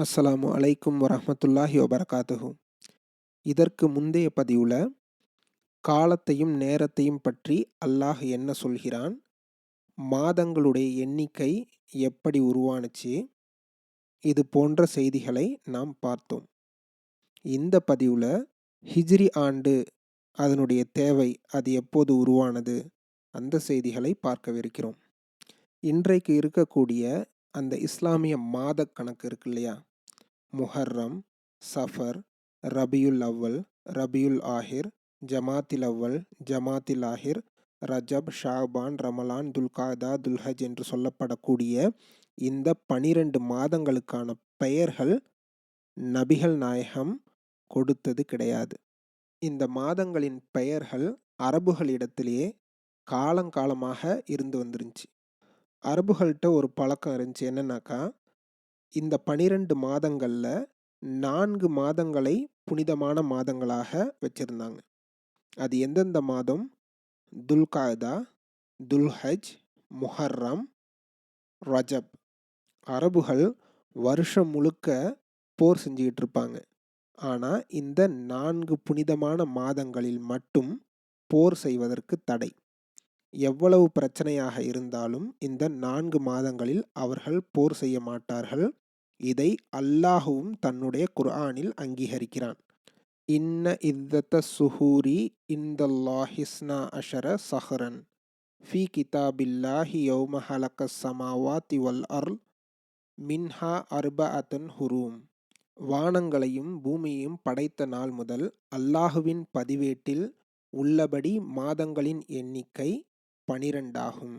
அஸ்ஸலாமு அலைக்கும் வரஹ்மத்துல்லாஹி வபரகாத்துஹு. இதற்கு முந்தைய பதிவுல காலத்தையும் நேரத்தையும் பற்றி அல்லாஹ் என்ன சொல்கிறான், மாதங்களுடைய எண்ணிக்கை எப்படி உருவானுச்சு, இது போன்ற செய்திகளை நாம் பார்த்தோம். இந்த பதிவுல ஹிஜ்ரி ஆண்டு அதனுடைய தேவை அது எப்போது உருவானது அந்த செய்திகளை பார்க்கவிருக்கிறோம். இன்றைக்கு இருக்கக்கூடிய அந்த இஸ்லாமிய மாத கணக்கு இருக்கு இல்லையா, முஹர்ரம், சஃபர், ரபியுல் அவ்வல், ரபியுல் ஆஹிர், ஜமாத்தில் அவ்வல், ஜமாத்தில் ஆஹிர், ரஜப், ஷாபான், ரமலான், துல்காதா, துல்ஹஜ் என்று சொல்லப்படக்கூடிய இந்த 12 மாதங்களுக்கான பெயர்கள் நபிகள் நாயகம் கொடுத்தது கிடையாது. இந்த மாதங்களின் பெயர்கள் அரபுகளிடத்திலேயே காலங்காலமாக இருந்து வந்துருந்துச்சு. அரபுகள்கிட்ட ஒரு பழக்கம் இருந்துச்சு, என்னன்னாக்கா இந்த 12 மாதங்கள்ல 4 மாதங்களை புனிதமான மாதங்களாக வச்சிருந்தாங்க. அது எந்தெந்த மாதம்? துல்காதா, துல்ஹஜ், முஹர்ரம், ரஜப். அரபுகள் வருஷம் முழுக்க போர் செஞ்சுக்கிட்டு இருப்பாங்க. ஆனால் இந்த 4 புனிதமான மாதங்களில் மட்டும் போர் செய்வதற்கு தடை. எவ்வளவு பிரச்சனையாக இருந்தாலும் இந்த 4 மாதங்களில் அவர்கள் போர் செய்ய மாட்டார்கள். இதை அல்லாஹுவும் தன்னுடைய குர்ஆனில் அங்கீகரிக்கிறான். இன்ன இத்தத்த சுஹூரி இந்தல்லாஹிஸ்னா அஷர சஹரன் ஃபி கிதாபில்லாஹி யௌம ஹலக்கஸ் சமாவாத்தி வல் அர்ல் மின்ஹா அர்பஅத்துன் ஹுரூம். வானங்களையும் பூமியையும் படைத்த நாள் முதல் அல்லாஹுவின் பதிவேட்டில் உள்ளபடி மாதங்களின் எண்ணிக்கை 12 ஆகும்.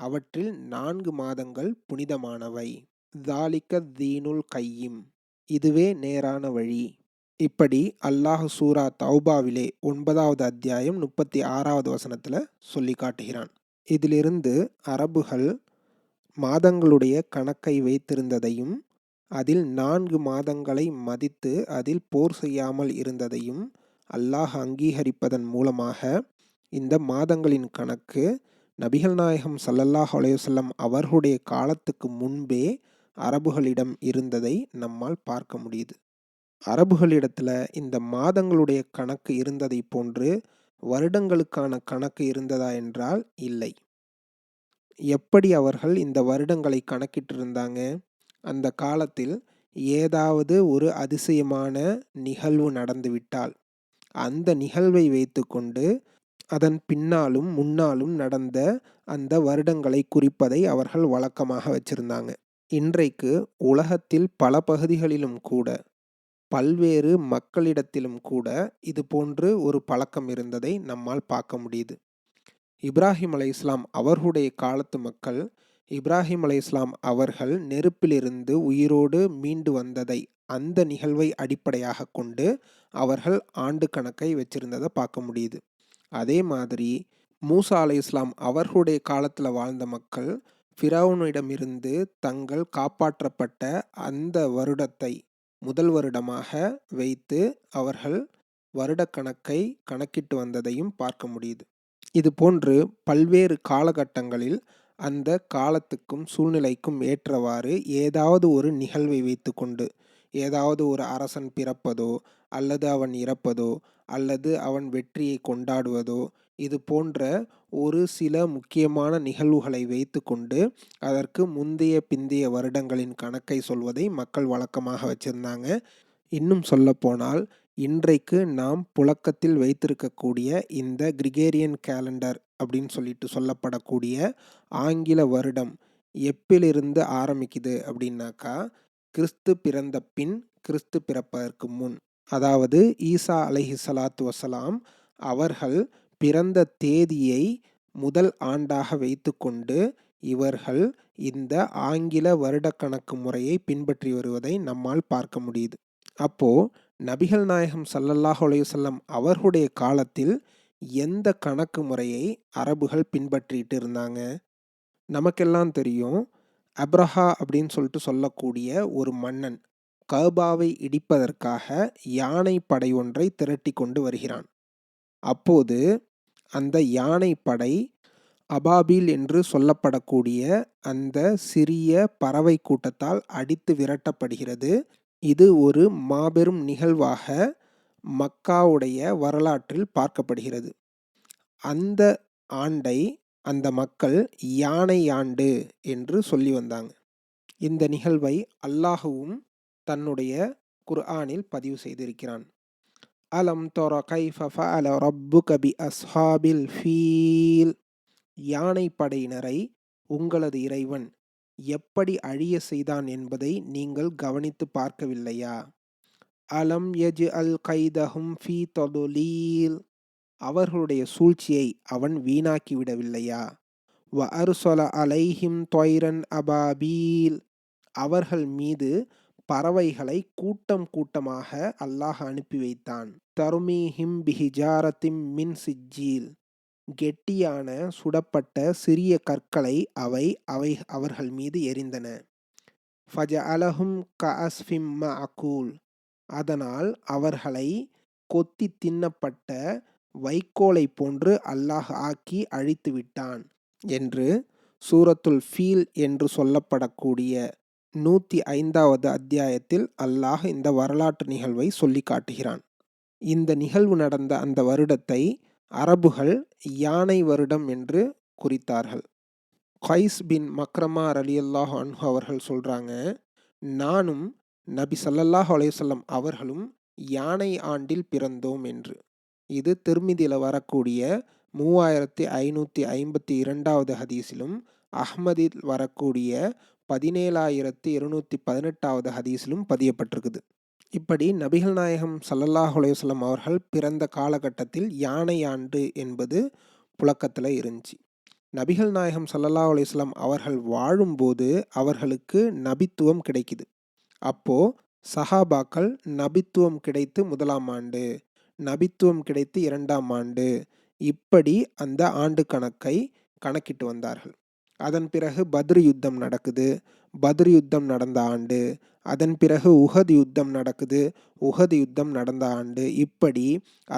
அவற்றில் 4 மாதங்கள் புனிதமானவை. தாலிக தீனுல் கையிம், இதுவே நேரான வழி. இப்படி அல்லாஹ் சூரா தௌபாவிலே 9வது அத்தியாயம் 36வது வசனத்தில் சொல்லி காட்டுகிறான். இதிலிருந்து அரபுகள் மாதங்களுடைய கணக்கை வைத்திருந்ததையும் அதில் 4 மாதங்களை மதித்து அதில் போர் செய்யாமல் இருந்ததையும் அல்லாஹ் அங்கீகரிப்பதன் மூலமாக இந்த மாதங்களின் கணக்கு நபிகள் நாயகம் ஸல்லல்லாஹு அலைஹி வஸல்லம் அவர்களுடைய காலத்துக்கு முன்பே அரபுகளிடம் இருந்ததை நம்மால் பார்க்க முடியுது. அரபுகளிடத்தில் இந்த மாதங்களுடைய கணக்கு இருந்ததை போன்று வருடங்களுக்கான கணக்கு இருந்ததா என்றால் இல்லை. எப்படி அவர்கள் இந்த வருடங்களை கணக்கிட்டு இருந்தாங்க? அந்த காலத்தில் ஏதாவது ஒரு அதிசயமான நிகழ்வு நடந்துவிட்டால் அந்த நிகழ்வை வைத்துக்கொண்டு அதன் பின்னாலும் முன்னாலும் நடந்த அந்த வருடங்களை குறிப்பதை அவர்கள் வழக்கமாக வச்சிருந்தாங்க. இன்றைக்கு உலகத்தில் பல பகுதிகளிலும் கூட பல்வேறு மக்களிடத்திலும் கூட இது போன்று ஒரு பழக்கம் இருந்ததை நம்மால் பார்க்க முடியுது. இப்ராஹிம் அலைஹிஸ்ஸலாம் அவர்களுடைய காலத்து மக்கள், இப்ராஹிம் அலைஹிஸ்ஸலாம் அவர்கள் நெருப்பிலிருந்து உயிரோடு மீண்டு வந்ததை, அந்த நிகழ்வை அடிப்படையாக கொண்டு அவர்கள் ஆண்டு கணக்கை வச்சிருந்ததை பார்க்க முடியுது. அதே மாதிரி மூசா அலைஹிஸ்ஸலாம் அவர்களுடைய காலத்தில் வாழ்ந்த மக்கள் ஃபிரௌனிடமிருந்து தங்கள் காப்பாற்றப்பட்ட அந்த வருடத்தை முதல் வருடமாக வைத்து அவர்கள் வருடக்கணக்கை கணக்கிட்டு வந்ததையும் பார்க்க முடியுது. இது போன்று பல்வேறு காலகட்டங்களில் அந்த காலத்துக்கும் சூழ்நிலைக்கும் ஏற்றவாறு ஏதாவது ஒரு நிகழ்வை வைத்துக்கொண்டு, ஏதாவது ஒரு அரசன் பிறப்பதோ அல்லது அவன் இறப்பதோ அல்லது அவன் வெற்றியை கொண்டாடுவதோ, இது போன்ற ஒரு சில முக்கியமான நிகழ்வுகளை வைத்துக்கொண்டு அதற்கு முந்தைய பிந்தைய வருடங்களின் கணக்கை சொல்வதை மக்கள் வழக்கமாக வச்சிருந்தாங்க. இன்னும் சொல்லப்போனால் இன்றைக்கு நாம் புழக்கத்தில் வைத்திருக்கக்கூடிய இந்த கிரிகேரியன் கேலண்டர் அப்படின்னு சொல்லிட்டு சொல்லப்படக்கூடிய ஆங்கில வருடம் எப்பிலிருந்து ஆரம்பிக்குது அப்படின்னாக்கா, கிறிஸ்து பிறந்த பின், கிறிஸ்து பிறப்பதற்கு முன், அதாவது ஈசா அலைஹிஸ்ஸலாத்து வசலாம் அவர்கள் பிறந்த தேதியை முதல் ஆண்டாக வைத்துக்கொண்டு இவர்கள் இந்த ஆங்கில வருடக்கணக்கு முறையை பின்பற்றி வருவதை நம்மால் பார்க்க முடியுது. அப்போ நபிகள் நாயகம் ஸல்லல்லாஹு அலைஹி வஸல்லம் அவர்களுடைய காலத்தில் எந்த கணக்கு முறையை அரபுகள் பின்பற்றிட்டு இருந்தாங்க? நமக்கெல்லாம் தெரியும், அப்ரஹா அப்படின்னு சொல்லிட்டு சொல்லக்கூடிய ஒரு மன்னன் கஅபாவை இடிப்பதற்காக யானை படை ஒன்றை திரட்டி கொண்டு வருகிறான். அப்போது அந்த யானை படை அபாபீல் என்று சொல்லப்படக்கூடிய அந்த சிறிய பறவை கூட்டத்தால் அடித்து விரட்டப்படுகிறது. இது ஒரு மாபெரும் நிகழ்வாக மக்காவுடைய வரலாற்றில் பார்க்கப்படுகிறது. அந்த ஆண்டை அந்த மக்கள் யானை ஆண்டு என்று சொல்லி வந்தாங்க. இந்த நிகழ்வை அல்லாஹுவும் தன்னுடைய குர்ஆனில் பதிவு செய்திருக்கிறான். அலம் தர கைஃப ஃபஅல ரப்புக பி அஸ்ஹாபில் ஃபீல். யானை படையினரை உங்களது இறைவன் எப்படி அழிய செய்தான் என்பதை நீங்கள் கவனித்து பார்க்கவில்லையா? அலம் யஜ்அல் கைதஹும் ஃபீ ததுலீல். அவர்களுடைய சூழ்ச்சியை அவன் வீணாக்கி விடவில்லையா? வ அர்ஸல அலைஹிம் தொய்ரன் அபாபீல். அவர்கள் மீது பறவைகளை கூட்டம் கூட்டமாக அல்லாஹ் அனுப்பி வைத்தான். தருமீஹிம் பிஹிஜாரத்திம் மின் சிஜ்ஜீல். கெட்டியான சுடப்பட்ட சிறிய கற்களை அவை அவர்கள் மீது எறிந்தன. ஃபஜஅலஹும் கஅஸ்ஃபிம் மஅகூல். அதனால் அவர்களை கொத்தி தின்னப்பட்ட வைக்கோலை போன்று அல்லாஹ் ஆக்கி அழித்து விட்டான் என்று சூரத்துல் ஃபீல் என்று சொல்லப்படக்கூடிய 105வது அத்தியாயத்தில் அல்லாஹ் இந்த வரலாற்று நிகழ்வை சொல்லி காட்டுகிறான். இந்த நிகழ்வு நடந்த அந்த வருடத்தை அரபுகள் யானை வருடம் என்று குறித்தார்கள். கைஸ் பின் மக்ரமா ரலியல்லாஹு அன்ஹு அவர்கள் சொல்றாங்க, நானும் நபி ஸல்லல்லாஹு அலைஹி வஸல்லம் அவர்களும் யானை ஆண்டில் பிறந்தோம் என்று. இது திர்மிதியில் வரக்கூடிய 3552வது ஹதீஸிலும் அஹ்மதில் வரக்கூடிய 17218வது ஹதீஸிலும் பதியப்பட்டிருக்குது. இப்படி நபிகள் நாயகம் ஸல்லல்லாஹு அலைஹி வஸல்லம் அவர்கள் பிறந்த காலகட்டத்தில் யானை ஆண்டு என்பது புழக்கத்தில் இருந்துச்சு. நபிகள் நாயகம் ஸல்லல்லாஹு அலைஹி வஸல்லம் அவர்கள் வாழும்போது அவர்களுக்கு நபித்துவம் கிடைக்குது. அப்போ சஹாபாக்கள் நபித்துவம் கிடைத்து 1ஆம் ஆண்டு, நபித்துவம் கிடைத்து 2ஆம் ஆண்டு, இப்படி அந்த ஆண்டு கணக்கை கணக்கிட்டு வந்தார்கள். அதன் பிறகு பத்ர் யுத்தம் நடக்குது. பத்ர் யுத்தம் நடந்த ஆண்டு. அதன் பிறகு உஹது யுத்தம் நடக்குது. உஹது யுத்தம் நடந்த ஆண்டு. இப்படி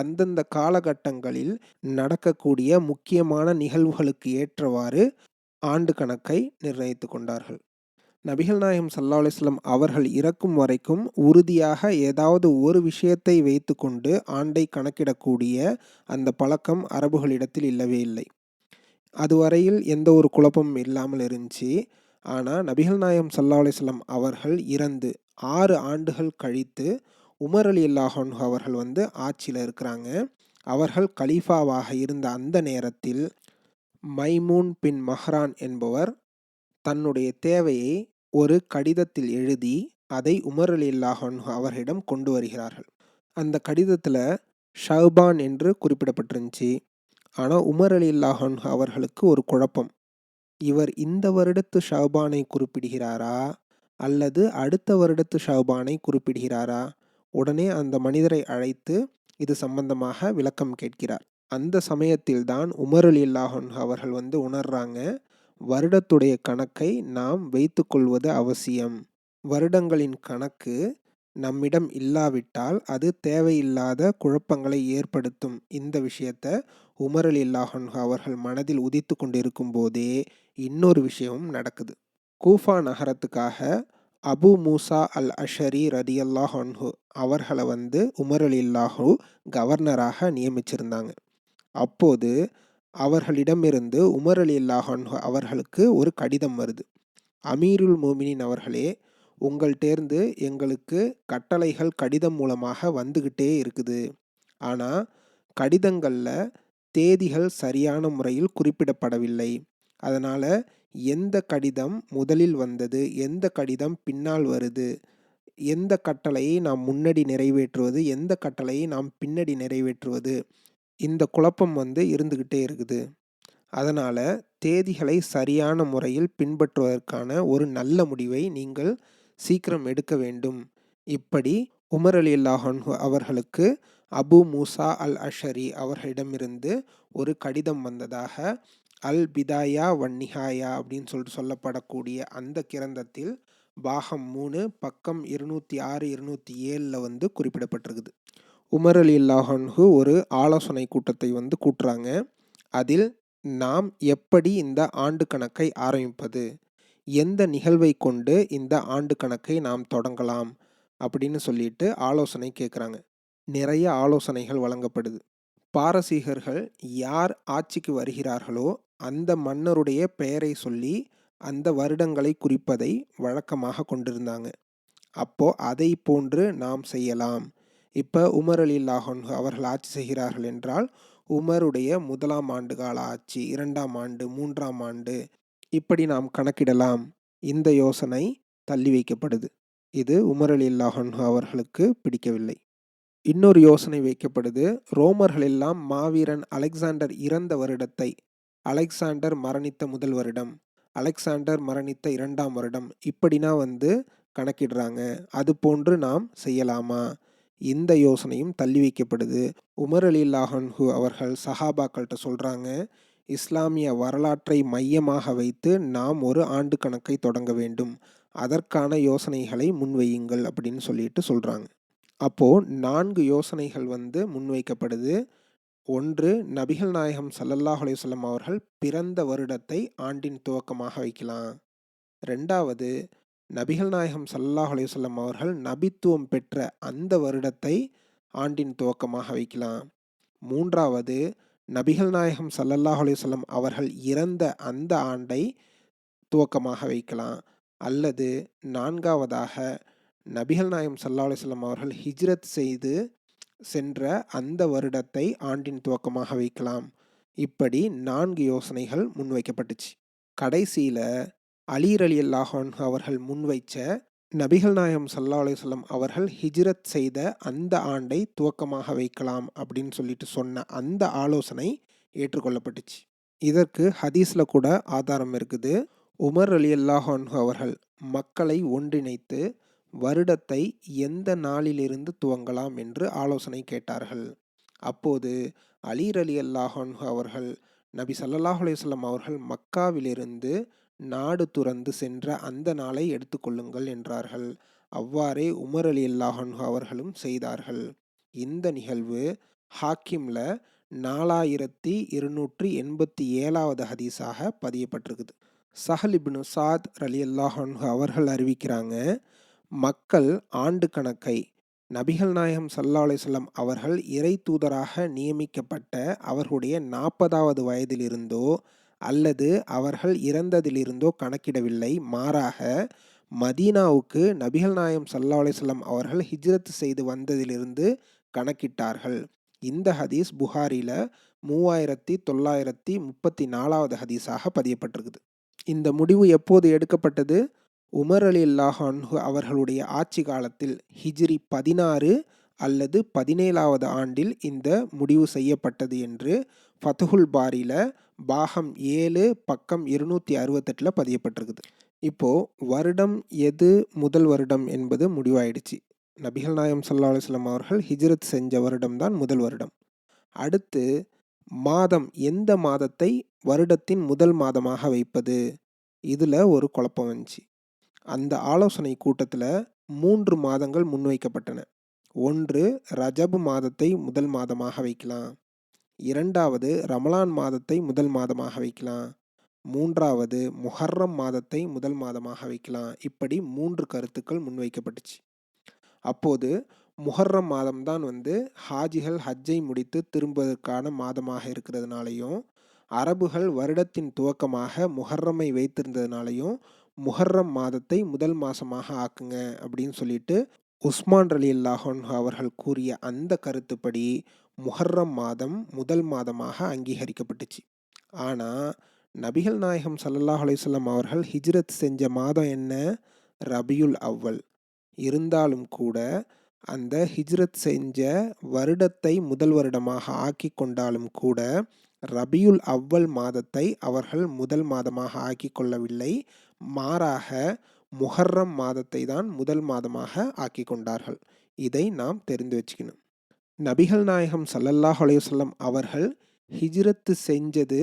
அந்தந்த காலகட்டங்களில் நடக்கக்கூடிய முக்கியமான நிகழ்வுகளுக்கு ஏற்றவாறு ஆண்டு கணக்கை நிர்ணயித்து கொண்டார்கள். நபிகள் நாயகம் ஸல்லல்லாஹு அலைஹி வஸல்லம் அவர்கள் இறக்கும் வரைக்கும் உறுதியாக ஏதாவது ஒரு விஷயத்தை வைத்து கொண்டு ஆண்டை கணக்கிடக்கூடிய அந்த பழக்கம் அரபுகளிடத்தில் இல்லவே இல்லை. அதுவரையில் எந்த ஒரு குழப்பமும் இல்லாமல் இருந்துச்சு. ஆனால் நபிகள் நாயகம் ஸல்லல்லாஹு அலைஹி வஸல்லம் அவர்கள் இறந்து 6 ஆண்டுகள் கழித்து உமர் ரலியல்லாஹு அன்ஹு அவர்கள் ஆட்சியில் இருக்கிறாங்க. அவர்கள் கலீஃபாவாக இருந்த அந்த நேரத்தில் மைமூன் பின் மஹ்ரான் என்பவர் தன்னுடைய தேவையை ஒரு கடிதத்தில் எழுதி அதை உமர் ரலியல்லாஹு அன்ஹு அவர்களிடம் கொண்டு வருகிறார்கள். அந்த கடிதத்தில் ஷஅபான் என்று குறிப்பிடப்பட்டிருந்துச்சு. ஆனால் உமர் ரலியல்லாஹு அன்ஹு அவர்களுக்கு ஒரு குழப்பம். இவர் இந்த வருடத்து ஷஅபானை குறிப்பிடுகிறாரா அல்லது அடுத்த வருடத்து ஷஅபானை குறிப்பிடுகிறாரா? உடனே அந்த மனிதரை அழைத்து இது சம்பந்தமாக விளக்கம் கேட்கிறார். அந்த சமயத்தில்தான் உமர் ரலியல்லாஹு அன்ஹு அவர்கள் உணர்றாங்க, வருடத்துடைய கணக்கை நாம் வைத்து கொள்வது அவசியம். வருடங்களின் கணக்கு நம்மிடம் இல்லாவிட்டால் அது தேவையில்லாத குழப்பங்களை ஏற்படுத்தும். இந்த விஷயத்தை உமர் ரலியல்லாஹு அன்ஹு அவர்கள் மனதில் உதித்து கொண்டிருக்கும் போதே இன்னொரு விஷயமும் நடக்குது. கூஃபா நகரத்துக்காக அபு மூசா அல் அஷரி ரதியல்லாஹு அன்ஹு அவர்களை உமர் ரலியல்லாஹு கவர்னராக நியமிச்சிருந்தாங்க. அப்போது அவர்களிடமிருந்து உமர் ரலியல்லாஹு அன்ஹு அவர்களுக்கு ஒரு கடிதம் வருது. அமீருல் மோமினின் அவர்களே, உங்கள்டேர்ந்து எங்களுக்கு கட்டளைகள் கடிதம் மூலமாக வந்துக்கிட்டே இருக்குது. ஆனால் கடிதங்களில் தேதிகள் சரியான முறையில் குறிப்பிடப்படவில்லை. அதனால் எந்த கடிதம் முதலில் வந்தது, எந்த கடிதம் பின்னால் வருது, எந்த கட்டளையை நாம் முன்னாடி நிறைவேற்றுவது, எந்த கட்டளையை நாம் பின்னாடி நிறைவேற்றுவது, இந்த குழப்பம் இருந்துக்கிட்டே இருக்குது. அதனால் தேதிகளை சரியான முறையில் பின்பற்றுவதற்கான ஒரு நல்ல முடிவை நீங்கள் சீக்கிரம் எடுக்க வேண்டும். இப்படி உமர் ரலியல்லாஹு அன்ஹு அவர்களுக்கு அபு மூசா அல் அஷரி அவர்களிடமிருந்து ஒரு கடிதம் வந்ததாக அல் பிதாயா வன் நிஹாயா அப்படின்னு சொல்லப்படக்கூடிய அந்த கிரந்தத்தில் பாகம் 3 பக்கம் 206 207 குறிப்பிடப்பட்டிருக்குது. உமர் ரலியல்லாஹு அன்ஹு ஒரு ஆலோசனை கூட்டத்தை கூட்டுறாங்க. அதில் நாம் எப்படி இந்த ஆண்டு கணக்கை ஆரம்பிப்பது, எந்த நிகழ்வை கொண்டு இந்த ஆண்டு கணக்கை நாம் தொடங்கலாம் அப்படின்னு சொல்லிட்டு ஆலோசனை கேட்குறாங்க. நிறைய ஆலோசனைகள் வழங்கப்படுது. பாரசீகர்கள் யார் ஆட்சிக்கு வருகிறார்களோ அந்த மன்னருடைய பெயரை சொல்லி அந்த வருடங்களை குறிப்பதை வழக்கமாக கொண்டிருந்தாங்க. அப்போ அதை போன்று நாம் செய்யலாம். இப்போ உமர் அலில்லாஹ் அன்ஹு அவர்கள் ஆட்சி செய்கிறார்கள் என்றால் உமருடைய 1ஆம் ஆண்டு கால ஆட்சி, 2ஆம் ஆண்டு, 3ஆம் ஆண்டு இப்படி நாம் கணக்கிடலாம். இந்த யோசனை தள்ளி வைக்கப்படுது. இது உமர் அலில்லாஹ் அன்ஹு அவர்களுக்கு பிடிக்கவில்லை. இன்னொரு யோசனை வைக்கப்படுது. ரோமர்கள் எல்லாம் மாவீரன் அலெக்சாண்டர் இறந்த வருடத்தை, அலெக்சாண்டர் மரணித்த முதல் வருடம், அலெக்சாண்டர் மரணித்த 2ஆம் வருடம் இப்படினா கணக்கிடுறாங்க. அது போன்று நாம் செய்யலாமா? இந்த யோசனையும் தள்ளி வைக்கப்படுது. உமர் அலில்லாஹ் அன்ஹு அவர்கள் சஹாபாக்கள்கிட்ட சொல்கிறாங்க, இஸ்லாமிய வரலாற்றை மையமாக வைத்து நாம் ஒரு ஆண்டு கணக்கை தொடங்க வேண்டும். அதற்கான யோசனைகளை முன்வையுங்கள் அப்படின்னு சொல்லிட்டு சொல்கிறாங்க. அப்போது 4 யோசனைகள் முன்வைக்கப்படுது. 1, நபிகள் நாயகம் ஸல்லல்லாஹு அலைஹி வஸல்லம் அவர்கள் பிறந்த வருடத்தை ஆண்டின் துவக்கமாக வைக்கலாம். 2வது, நபிகள் நாயகம் ஸல்லல்லாஹு அலைஹி வஸல்லம் அவர்கள் நபித்துவம் பெற்ற அந்த வருடத்தை ஆண்டின் துவக்கமாக வைக்கலாம். 3வது, நபிகள் நாயகம் ஸல்லல்லாஹு அலைஹி வஸல்லம் அவர்கள் இறந்த அந்த ஆண்டை துவக்கமாக வைக்கலாம். அல்லது 4வதாக நபிகள் நாயகம் ஸல்லல்லாஹு அலைஹி வஸல்லம் அவர்கள் ஹிஜ்ரத் செய்து சென்ற அந்த வருடத்தை ஆண்டின் துவக்கமாக வைக்கலாம். இப்படி 4 யோசனைகள் முன்வைக்கப்பட்டுச்சு. கடைசியில் அலி ரலியல்லாஹு அன்ஹு அவர்கள் முன்வைச்ச நபிகள் நாயகம் ஸல்லல்லாஹு அலைஹி வஸல்லம் அவர்கள் ஹிஜ்ரத் செய்த அந்த ஆண்டை துவக்கமாக வைக்கலாம் அப்படின்னு சொல்லிட்டு சொன்ன அந்த ஆலோசனை ஏற்றுக்கொள்ளப்பட்டுச்சு. இதற்கு ஹதீஸில் கூட ஆதாரம் இருக்குது. உமர் ரலியல்லாஹு அன்ஹு அவர்கள் மக்களை ஒன்றிணைத்து வருடத்தை எந்த நாளிலிருந்து துவங்கலாம் என்று ஆலோசனை கேட்டார்கள். அப்போது அலி ரலியல்லாஹு அன்ஹு அவர்கள் நபி ஸல்லல்லாஹு அலைஹி வஸல்லம் அவர்கள் மக்காவிலிருந்து நாடு துறந்து சென்ற அந்த நாளை எடுத்துக்கொள்ளுங்கள் என்றார்கள். அவ்வாறே உமர் ரலியல்லாஹு அன்ஹு அவர்களும் செய்தார்கள். இந்த நிகழ்வு ஹாக்கிம்ல 4287வது ஹதீஸாக பதியப்பட்டிருக்குது. சஹல் இப்னு சாத் ரலியல்லாஹு அன்ஹு அவர்கள் அறிவிக்கிறாங்க, மக்கள் ஆண்டு கணக்கை நபிகள் நாயகம் ஸல்லல்லாஹு அலைஹி வஸல்லம் அவர்கள் இறை தூதராக நியமிக்கப்பட்ட அவர்களுடைய 40வது வயதிலிருந்தோ அல்லது அவர்கள் இறந்ததிலிருந்தோ கணக்கிடவில்லை. மாறாக மதீனாவுக்கு நபிகள் நாயகம் ஸல்லல்லாஹு அலைஹி வஸல்லம் அவர்கள் ஹிஜ்ரத் செய்து வந்ததிலிருந்து கணக்கிட்டார்கள். இந்த ஹதீஸ் புகாரியில் 3934வது ஹதீஸாக பதியப்பட்டிருக்குது. இந்த முடிவு எப்போது எடுக்கப்பட்டது? உமர் ரலியல்லாஹு அன்ஹு அவர்களுடைய ஆட்சி காலத்தில் ஹிஜ்ரி 16 அல்லது 17வது ஆண்டில் இந்த முடிவு செய்யப்பட்டது என்று ஃபத்ஹுல் பாரியில் பாகம் 7 பக்கம் 268 பதியப்பட்டிருக்குது. இப்போது வருடம் எது முதல் வருடம் என்பது முடிவாயிடுச்சு. நபிகள் நாயகம் ஸல்லல்லாஹு அலைஹி வஸல்லம் அவர்கள் ஹிஜ்ரத் செஞ்ச வருடம் தான் முதல் வருடம். அடுத்து மாதம், எந்த மாதத்தை வருடத்தின் முதல் மாதமாக வைப்பது? இதில் ஒரு குழப்பம் வந்துச்சு. அந்த ஆலோசனை கூட்டத்தில் 3 மாதங்கள் முன்வைக்கப்பட்டன. 1, ரஜபு மாதத்தை முதல் மாதமாக வைக்கலாம். 2வது, ரமலான் மாதத்தை முதல் மாதமாக வைக்கலாம். 3வது, முஹர்ரம் மாதத்தை முதல் மாதமாக வைக்கலாம். இப்படி 3 கருத்துக்கள் முன்வைக்கப்பட்டுச்சு. அப்போது முஹர்ரம் மாதம்தான் ஹாஜிகள் ஹஜ்ஜை முடித்து திரும்புவதற்கான மாதமாக இருக்கிறதுனாலையும், அரபுகள் வருடத்தின் துவக்கமாக முஹர்ரமை வைத்திருந்ததுனாலையும் முஹர்ரம் மாதத்தை முதல் மாதமாக ஆக்குங்க அப்படின்னு சொல்லிட்டு உஸ்மான் ரலியல்லாஹு அன்ஹு அவர்கள் கூறிய அந்த கருத்துப்படி முஹர்ரம் மாதம் முதல் மாதமாக அங்கீகரிக்கப்பட்டுச்சு. ஆனால் நபிகள் நாயகம் ஸல்லல்லாஹு அலைஹி வஸல்லம் அவர்கள் ஹிஜ்ரத் செஞ்ச மாதம் என்ன? ரபியுல் அவ்வல். இருந்தாலும் கூட அந்த ஹிஜ்ரத் செஞ்ச வருடத்தை முதல் வருடமாக ஆக்கி கொண்டாலும் கூட ரபியுல் அவ்வல் மாதத்தை அவர்கள் முதல் மாதமாக ஆக்கி கொள்ளவில்லை. மாறாக முஹர்ரம் மாதத்தை தான் முதல் மாதமாக ஆக்கி கொண்டார்கள். இதை நாம் தெரிந்து வச்சுக்கணும். நபிகள் நாயகம் ஸல்லல்லாஹு அலைஹி வஸல்லம் அவர்கள் ஹிஜ்ரத்து செஞ்சது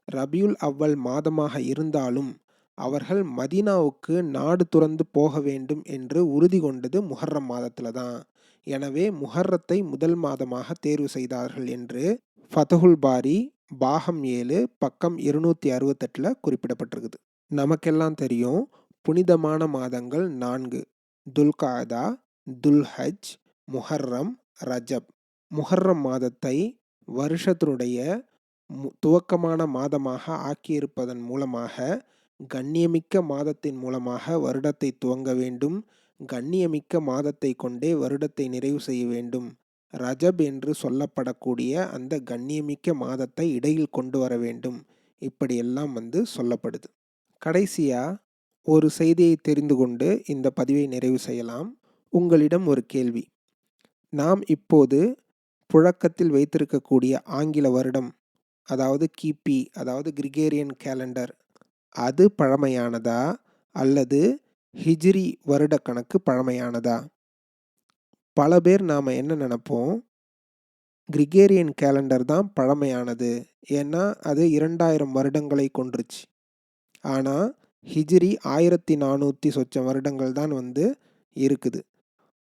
ரபியுல் அவ்வல் மாதமாக இருந்தாலும் அவர்கள் மதீனாவுக்கு நாடு துறந்து போக வேண்டும் என்று உறுதி கொண்டது முஹர்ரம் மாதத்தில் தான். எனவே முஹர்ரத்தை முதல் மாதமாக தேர்வு செய்தார்கள் என்று ஃபத்ஹுல் பாரி பாகம் 7 பக்கம் 268 குறிப்பிடப்பட்டிருக்குது. நமக்கெல்லாம் தெரியும், புனிதமான மாதங்கள் 4: துல்காதா, துல்ஹஜ், முஹர்ரம், ரஜப். முஹர்ரம் மாதத்தை வருஷத்தினுடைய துவக்கமான மாதமாக ஆக்கியிருப்பதன் மூலமாக கண்ணியமிக்க மாதத்தின் மூலமாக வருடத்தை துவங்க வேண்டும். கண்ணியமிக்க மாதத்தை கொண்டே வருடத்தை நிறைவு செய்ய வேண்டும். ரஜப் என்று சொல்லப்படக்கூடிய அந்த கண்ணியமிக்க மாதத்தை இடையில் கொண்டு வர வேண்டும். இப்படியெல்லாம் சொல்லப்படுது. கடைசியா ஒரு செய்தியை தெரிந்து கொண்டு இந்த பதிவை நிறைவு செய்யலாம். உங்களிடம் ஒரு கேள்வி. நாம் இப்போது புழக்கத்தில் வைத்திருக்கக்கூடிய ஆங்கில வருடம், அதாவது கிபி, அதாவது கிரிகேரியன் கேலண்டர், அது பழமையானதா அல்லது ஹிஜ்ரி வருட கணக்கு பழமையானதா? பல பேர் நாம் என்ன நினைப்போம், கிரிகேரியன் கேலண்டர் தான் பழமையானது, ஏன்னா அது 2000 வருடங்களை கொன்றுச்சு. ஆனால் ஹிஜ்ரி 1400 சொச்சம் வருடங்கள் தான் இருக்குது.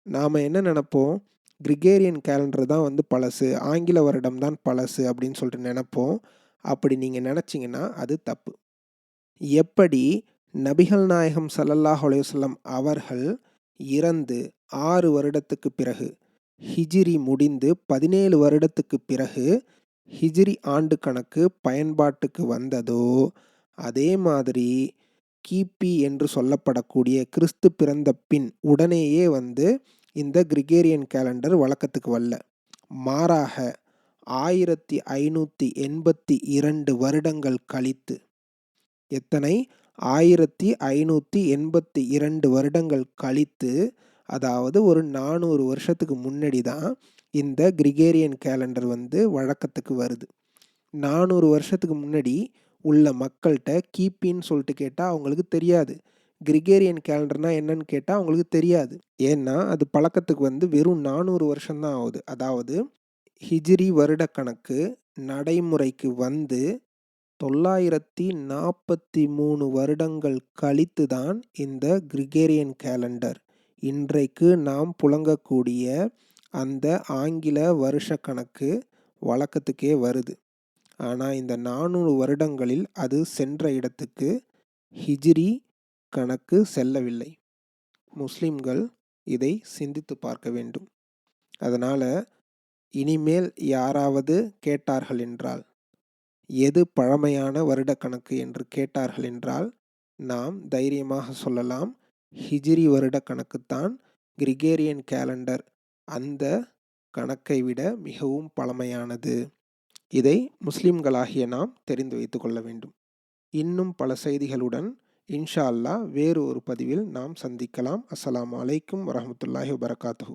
நாம் என்ன நினைப்போம், கிரிகேரியன் கேலண்டர் தான் பழசு, ஆங்கில வருடம் தான் பழசு அப்படின்னு சொல்லிட்டு நினைப்போம். அப்படி நீங்கள் நினச்சிங்கன்னா அது தப்பு. எப்படி நபிகள் நாயகம் ஸல்லல்லாஹு அலைஹி வஸல்லம் அவர்கள் இறந்து 6 வருடத்துக்கு பிறகு, ஹிஜ்ரி முடிந்து 17 வருடத்துக்கு பிறகு ஹிஜ்ரி ஆண்டு கணக்கு பயன்பாட்டுக்கு வந்ததோ, அதே மாதிரி கிபி என்று சொல்லப்படக்கூடிய கிறிஸ்து பிறந்த பின் உடனேயே இந்த கிரிகேரியன் கேலண்டர் வழக்கத்துக்கு வரல. மாறாக 1582 வருடங்கள் கழித்து, எத்தனை? 1582 வருடங்கள் கழித்து, அதாவது ஒரு 400 வருஷத்துக்கு முன்னாடி தான் இந்த கிரிகேரியன் கேலண்டர் வழக்கத்துக்கு வருது. 400 வருஷத்துக்கு முன்னாடி உள்ள மக்கள்கிட்ட கிபின்னு சொல்லிட்டு கேட்டால் அவங்களுக்கு தெரியாது. கிரிகேரியன் கேலண்டர்னா என்னன்னு கேட்டால் அவங்களுக்கு தெரியாது. ஏன்னா அது பழக்கத்துக்கு வெறும் 400 வருஷம்தான் ஆகுது. அதாவது ஹிஜ்ரி வருட கணக்கு நடைமுறைக்கு 943 வருடங்கள் கழித்து தான் இந்த கிரிகேரியன் கேலண்டர், இன்றைக்கு நாம் புழங்கக்கூடிய அந்த ஆங்கில வருஷ கணக்கு வழக்கத்துக்கே வருது. ஆனால் இந்த 400 வருடங்களில் அது சென்ற இடத்துக்கு ஹிஜ்ரி கணக்கு செல்லவில்லை. முஸ்லிம்கள் இதை சிந்தித்து பார்க்க வேண்டும். அதனால் இனிமேல் யாராவது கேட்டார்கள் என்றால், எது பழமையான வருட கணக்கு என்று கேட்டார்கள் என்றால், நாம் தைரியமாக சொல்லலாம், ஹிஜ்ரி வருட கணக்குத்தான் கிரிகேரியன் கேலண்டர் அந்த கணக்கை விட மிகவும் பழமையானது. இதை முஸ்லிம்களாகிய நாம் தெரிந்து வைத்து கொள்ள வேண்டும். இன்னும் பல செய்திகளுடன் இன்ஷா அல்லாஹ் வேறு ஒரு பதிவில் நாம் சந்திக்கலாம். அஸ்ஸலாமு அலைக்கும் வரஹ்மத்துல்லாஹி வபரகாத்துஹு.